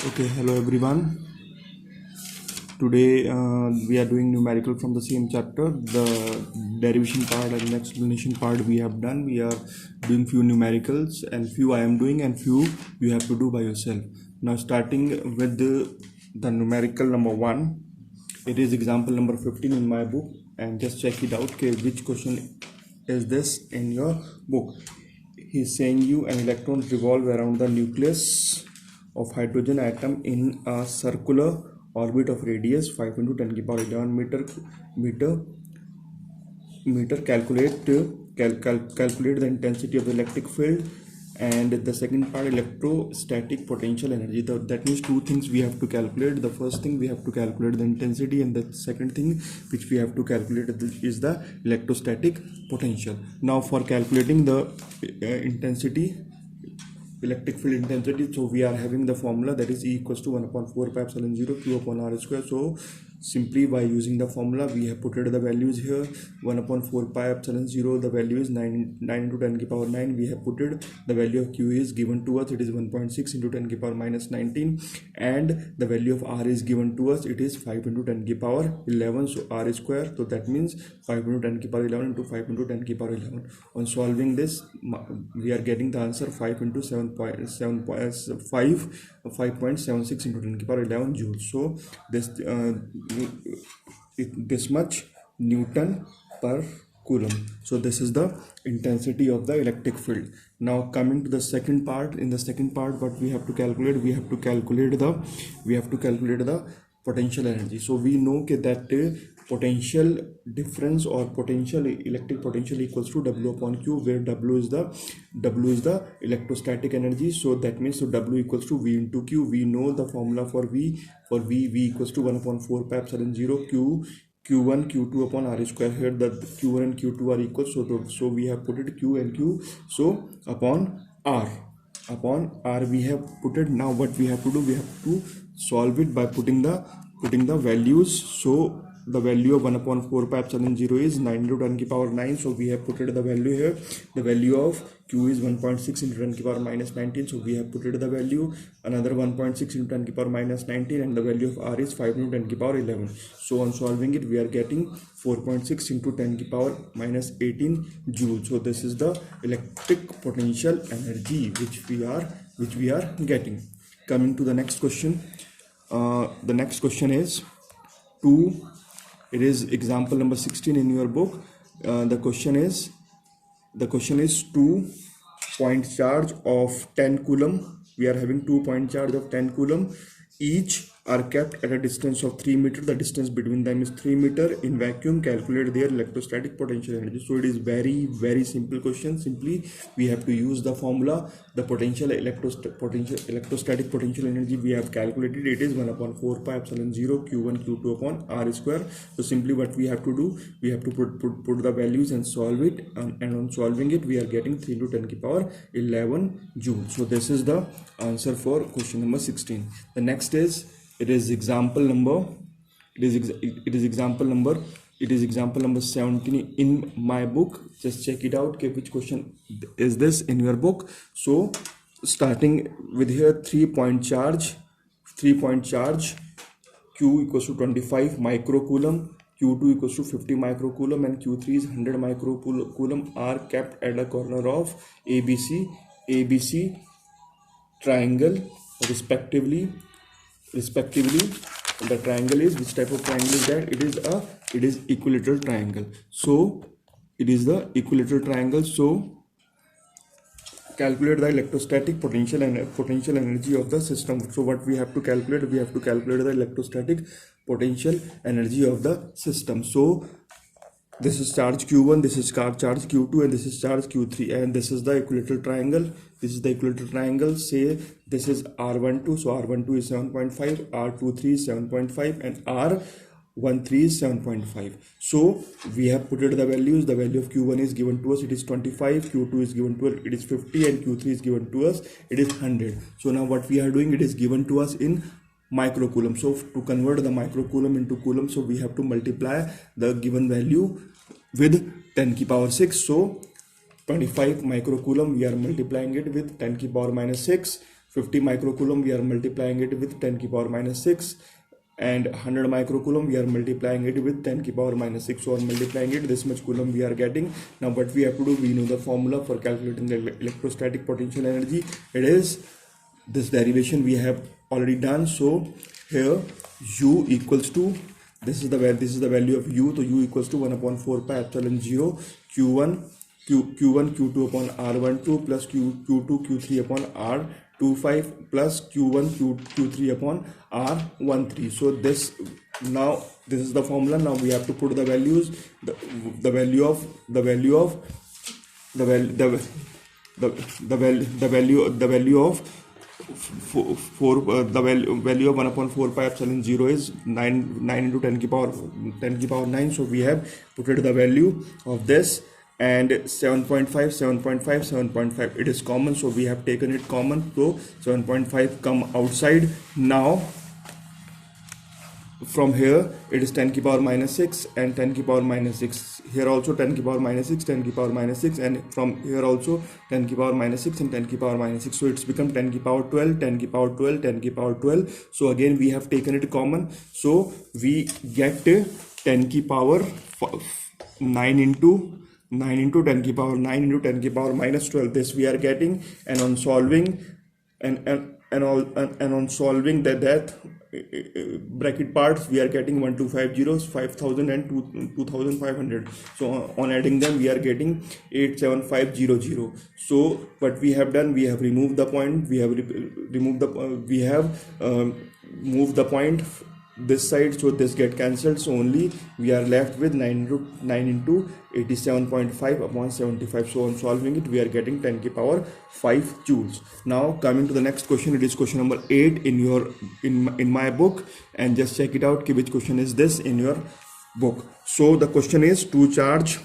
Okay, hello everyone. Today we are doing numerical from the same chapter. The derivation part and the explanation part we have done. We are doing few numericals and few I am doing and few you have to do by yourself. Now starting with the numerical number 1. It is example number 15 in my book, and just check it out. Okay, which question is this in your book? He's saying you an electron revolve around the nucleus of hydrogen atom in a circular orbit of radius 5 into 10 to the power 11 meter. Calculate the intensity of the electric field, and the second part electrostatic potential energy. That means two things we have to calculate. The first thing we have to calculate the intensity, and the second thing which we have to calculate is the electrostatic potential. Now for calculating the intensity, electric field intensity, so we are having the formula that is E equals to 1 upon 4 pi epsilon 0 Q upon R square. So simply by using the formula we have put the values here. 1 upon 4 pi epsilon 0, the value is 9 into 10 to the power 9. We have put the value of Q is given to us, it is 1.6 into 10 to the power minus 19, and the value of R is given to us, it is 5 into 10 to the power 11. So R square, so that means 5 into 10 to the power 11 into 5 into 10 to the power 11. On solving this, we are getting the answer 5 into 5.76 into 10 to the power 11 joules. So this much Newton per coulomb. So this is the intensity of the electric field. Now coming to the second part. In the second part, what we have to calculate? We have to calculate the potential energy. So we know that potential difference or potential electric potential equals to W upon Q, where W is the electrostatic energy. So that means W equals to V into Q. We know the formula for V. V equals to 1 upon 4 pi epsilon 0 Q1 Q2 upon R square. Here the Q1 and Q2 are equal, so we have put it Q and Q, so upon R we have put it. Now what we have to do, we have to solve it by putting the values. So the value of 1 upon 4 pi epsilon 0 is 9 into 10 to the power 9. So we have put the value here. The value of Q is 1.6 into 10 to the power minus 19. So we have put the value, another 1.6 into 10 to the power minus 19, and the value of R is 5 into 10 to the power 11. So on solving it, we are getting 4.6 into 10 to the power minus 18 joules. So this is the electric potential energy which we are getting. Coming to the next question. The next question is 2. It is example number 16 in your book. The question is 2 point charge of 10 coulomb. We are having 2 point charge of 10 coulomb. Each are kept at a distance of 3 meter. The distance between them is 3 meter. In vacuum, calculate their electrostatic potential energy. So it is very simple question. Simply we have to use the formula. The electrostatic potential energy we have calculated. It is 1 upon 4 pi epsilon 0 Q1 Q2 upon R square. So simply what we have to do, we have to put the values and solve it, and on solving it we are getting 3 to 10 to the power 11 joules. So this is the answer for question number 16. The next is, it is example number 17 in my book. Just check it out. Okay, which question is this in your book? So starting with here, 3 point charge, Q equals to 25 microcoulomb, Q2 equals to 50 microcoulomb, and Q3 is 100 microcoulomb are kept at the corner of ABC triangle respectively. The triangle is, which type of triangle is that? It is equilateral triangle. So it is the equilateral triangle. So calculate the electrostatic potential energy of the system. So what we have to calculate? We have to calculate the electrostatic potential energy of the system. So this is charge Q1, this is charge Q2, and this is charge Q3, and this is the equilateral triangle. Say this is R12, so R12 is 7.5, R23 is 7.5, and R13 is 7.5. So we have put the values. The value of Q1 is given to us, it is 25, Q2 is given to us, it is 50, and Q3 is given to us, it is 100. So now what we are doing, it is given to us in microcoulomb. So to convert the microcoulomb into coulomb, so we have to multiply the given value with 10 to the power 6. So 25 microcoulomb, we are multiplying it with 10 to the power minus 6. 50 microcoulomb, we are multiplying it with 10 की power minus 6, and 100 microcoulomb, we are multiplying it with 10 की power minus 6. So on multiplying it, this much coulomb we are getting. Now what we have to do, we know the formula for calculating the electrostatic potential energy. It is this derivation we have already done. So here U equals to, this is the value of U, so U equals to 1 upon 4 pi epsilon 0 Q1 Q2 upon R12 plus Q2 Q3 upon R25 plus Q1 Q3 upon R13. So this, now this is the formula. Now we have to put the values, the value of value of 1 upon 4 pi epsilon 0 is 9 into 10 की power 9. So we have put it the value of this, and 7.5 it is common, so we have taken it common, so 7.5 come outside. Now from here it is 10 की power minus 6 and 10 की power minus 6, here also 10 की power minus 6, 10 की power minus 6, and from here also 10 की power minus 6 and 10 की power minus 6. So it's become 10 की power 12, 10 की power 12, 10 की power 12. So again we have taken it common, so we get 10 की power 9 into 10 की power 9 into 10 की power minus 12. This we are getting, and on solving on solving that bracket parts, we are getting 1250, 5000 and 2500. So on adding them we are getting 87500. So what we have done, we have removed the point, we have moved the point this side, so this get cancelled, so only we are left with 9 into 87.5 upon 75. So on solving it, we are getting 10 की power 5 joules. Now coming to the next question, it is question number 8 in my book, and just check it out which question is this in your book. So the question is, two charge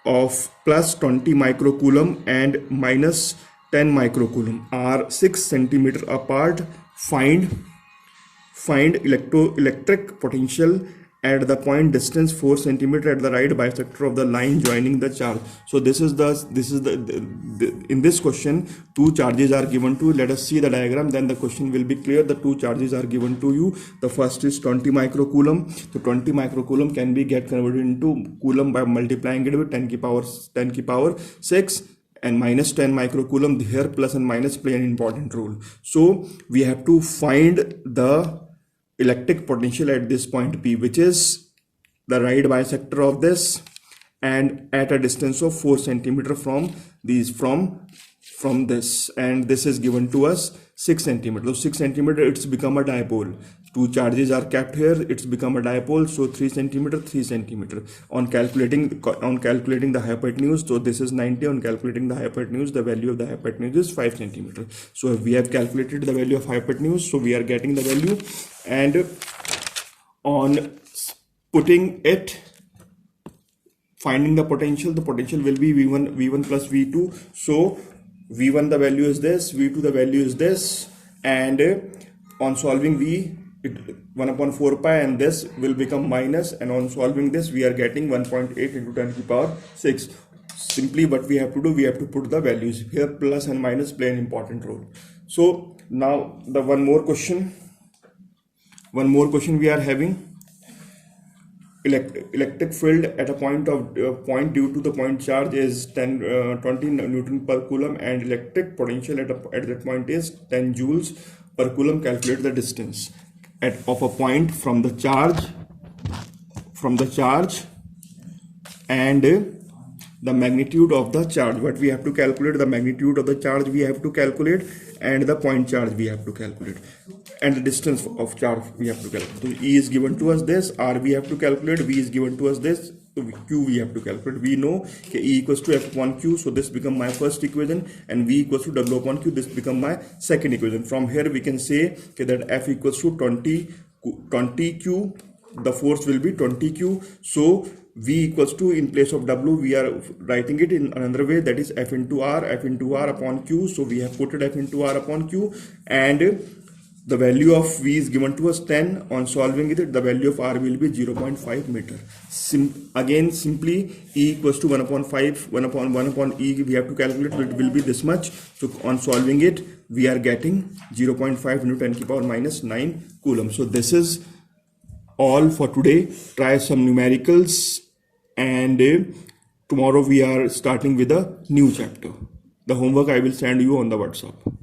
of plus 20 microcoulomb and minus 10 microcoulomb are 6 centimeter apart. Find electric potential at the point distance 4 centimeter at the right bisector of the line joining the charge. So this is the in this question two charges are given to. Let us see the diagram, then the question will be clear. The two charges are given to you. The first is 20 microcoulomb. So 20 microcoulomb can be get converted into coulomb by multiplying it with 10 की power 6. And minus 10 microcoulomb, here plus and minus play an important role. So we have to find the electric potential at this point P, which is the right bisector of this, and at a distance of 4 centimeter from these from this, and this is given to us 6 centimeter. So 6 centimeter, it's become a dipole. Two charges are kept here, it's become a dipole. So 3 centimeter. On calculating the hypotenuse, so this is 90. On calculating the hypotenuse, the value of the hypotenuse is 5 centimeter. So we have calculated the value of hypotenuse, so we are getting the value, and on putting it, finding the potential will be V1 plus V2. So V1 the value is this, V2 the value is this, and on solving 1 upon 4 pi, and this will become minus, and on solving this we are getting 1.8 into 10 to the power 6. Simply what we have to do, we have to put the values here. Plus and minus play an important role. So now the one more question we are having. Electric field at a point due to the point charge is 20 Newton per coulomb, and electric potential at that point is 10 joules per coulomb. Calculate the distance of a point from the charge and the magnitude of the charge. What we have to calculate, the magnitude of the charge we have to calculate, and the point charge we have to calculate, and the distance of charge we have to calculate. So E is given to us this, R we have to calculate, V is given to us this, so Q we have to calculate. We know E equals to F upon Q, so this become my first equation, and V equals to W upon Q, this become my second equation. From here we can say that F equals to 20 Q, the force will be 20 Q. So V equals to, in place of W we are writing it in another way, that is F into R upon Q. So we have put it F into R upon Q, and The value of V is given to us 10. On solving it, the value of R will be 0.5 meter. Again, simply E equals to 1 upon 5, 1 upon E, we have to calculate, so it will be this much. So on solving it, we are getting 0.5 into 10 to the power minus 9 coulomb. So this is all for today. Try some numericals, and tomorrow we are starting with a new chapter. The homework I will send you on the WhatsApp.